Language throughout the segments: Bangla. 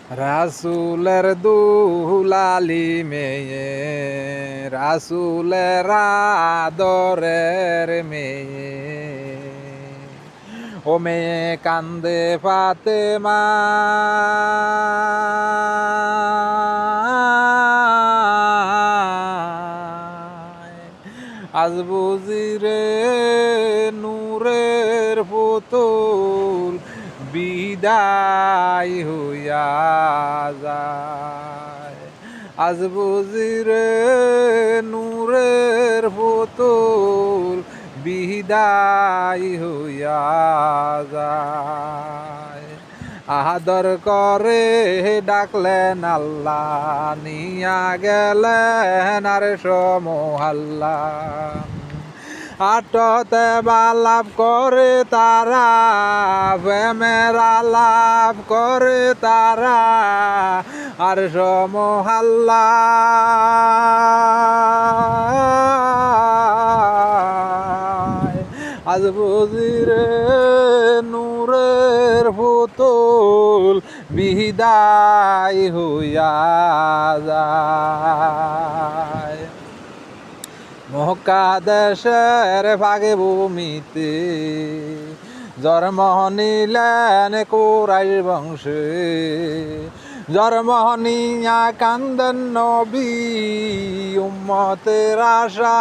রাসূলের দুলালি মেয়ে, রাসূলের আদরের মেয়ে, ও মেয়ে কান্দে ফাতেমা, আজ বুঝি রে নূরের পুতুল বিদায় হইয়া যায়। আজ বুঝি রে নূরের পুতুল বিদায় হইয়া যায়। আদর করে ডাকলেন আল্লাহ, নিয়া গেলেন আর সমহাল্লা। আটতে বালাপ করে তারা, প্রেমের আলাপ করে তারা, আর সমহাল্লা। আজ বুঝি রে নূরের পুতুল বিদায় হইয়া যায়। মক্কা দেশের ভাগে ভূমিতে জন্ম নিলেন কুরাইশ বংশে। জন্ম নিয়া কান্দেন নবী উম্মতের আশায়।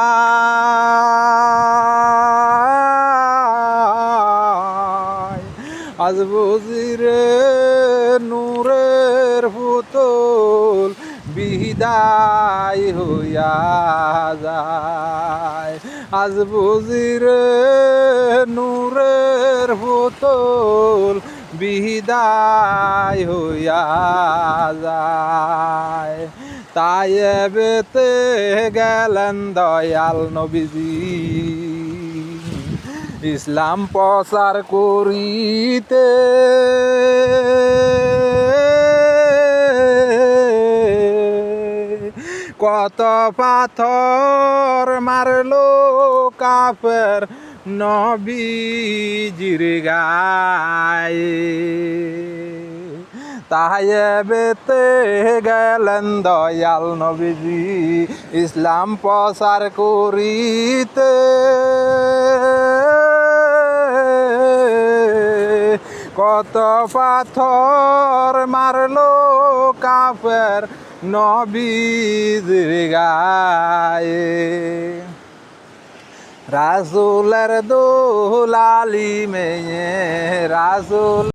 আজ বুঝি রে নূরের পুতুল বিদায় হইয়া যায়। আজ বুঝি রে নূরের পুতুল বিদায় হইয়া যায়। তাই বেতে গেলেন দয়াল নবীজি, ইসলাম প্রচার করিতে। কত পাথর মারলো কাফের নবীজির গায়ে। তাই বেতে গেলেন দয়াল নবীজি, ইসলাম প্রচার করিতে। কত পাথর মারলো কাফের নবীজির গায়ে। রাসূলের দুলালি মেয়ে, রাসূল